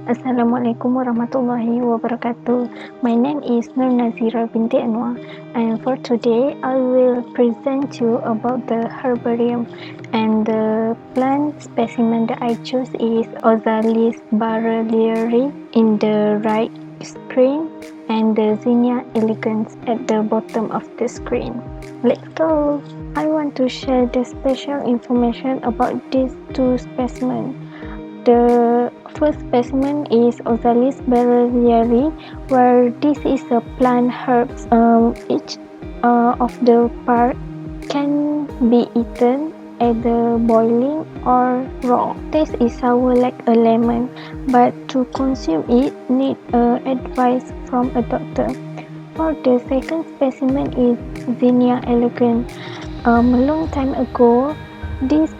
Assalamualaikum warahmatullahi wabarakatuh. My name is Nur Nazira binti Anwar, and for today I will present you about the herbarium, and the plant specimen that I choose is Ozalis barrelieri in the right screen and the Zinnia elegans at the bottom of the screen. Let's go! I want to share the special information about these two specimens. The first specimen is Ozalis barrelieri, where this is a plant herbs. Each of the part can be eaten either boiling or raw. Taste is sour like a lemon, but to consume it need advice from a doctor. For the second specimen is Zinnia elegans. A long time ago, this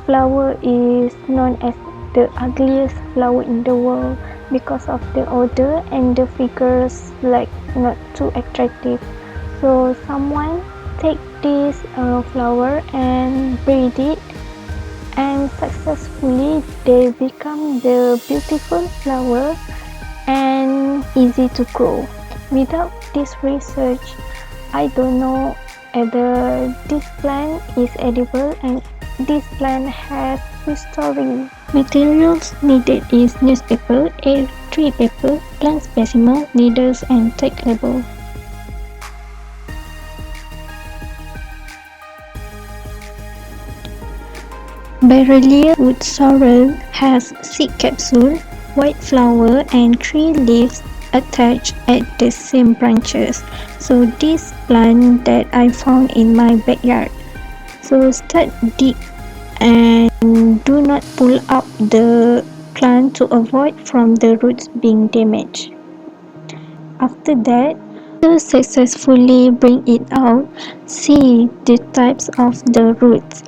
flower is known as the ugliest flower in the world because of the odor and the figures like not too attractive. So someone take this flower and breed it, and successfully they become the beautiful flower and easy to grow. Without this research, I don't know whether this plant is edible, and this plant has history. Materials needed is newspaper, A3 paper, plant specimen, needles and tag label. Barrelier wood sorrel has 6 capsules, white flower and 3 leaves attached at the same branches. So this plant that I found in my backyard. So start dig and do not pull up the plant to avoid from the roots being damaged. After that, to successfully bring it out, see the types of the roots.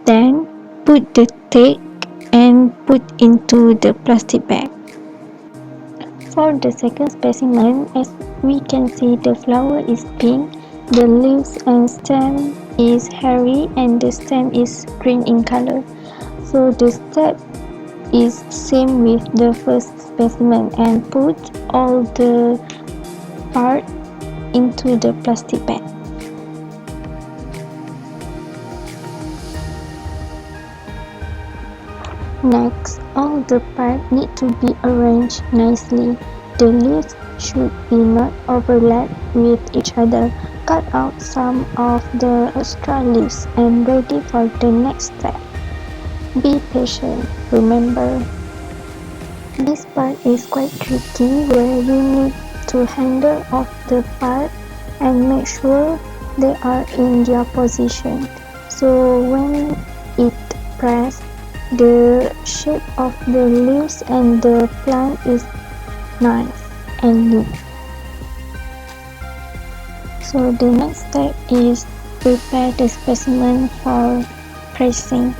Then put the tag and put into the plastic bag. For the second specimen, as we can see, the flower is pink, the leaves and stem is hairy, and the stem is green in color. So the step is same with the first specimen, and put all the part into the plastic bag. Next, all the parts need to be arranged nicely. The leaves should be not overlap with each other. Cut out some of the extra leaves and ready for the next step. Be patient. Remember, this part is quite tricky, where you need to handle off the part and make sure they are in their position. So when it pressed, the shape of the leaves and the plant is nice and neat. So the next step is prepare the specimen for pressing.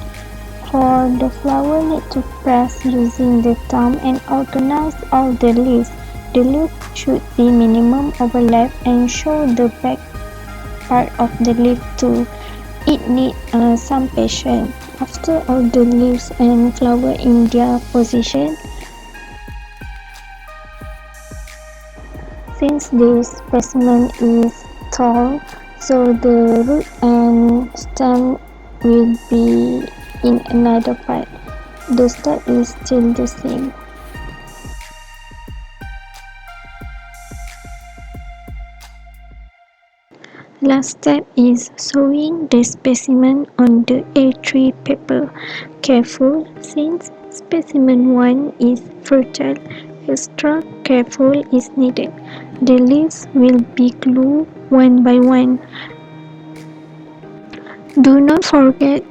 For the flower, need to press using the thumb and organize all the leaves. The leaves should be minimum overlap and show the back part of the leaf too. It needs some patience. After all the leaves and flower in their position, since this specimen is tall, so the root and stem will be in another part. The step is still the same. Last step is sewing the specimen on the A3 paper. Careful, since specimen 1 is fertile, extra careful is needed. The leaves will be glued one by one. Do not forget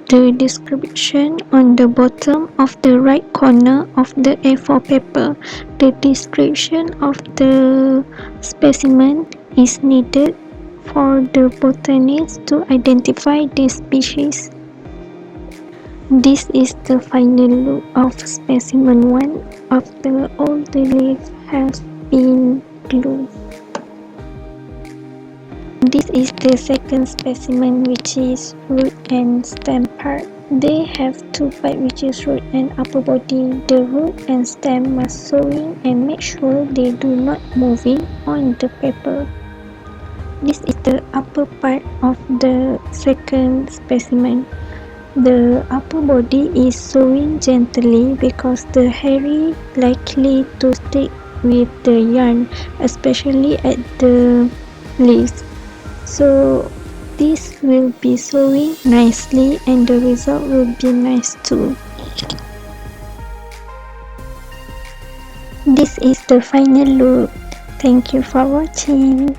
the description on the bottom of the right corner of the A4 paper. The description of the specimen is needed for the botanist to identify the species. This is the final look of specimen 1 after all the leaves have been glued. This is the second specimen, which is root and stem part. They have two parts, which is root and upper body. The root and stem must sewing and make sure they do not moving on the paper. This is the upper part of the second specimen. The upper body is sewing gently because the hairy likely to stick with the yarn, especially at the leaves. So this will be sewing nicely and the result will be nice too. This is the final look. Thank you for watching.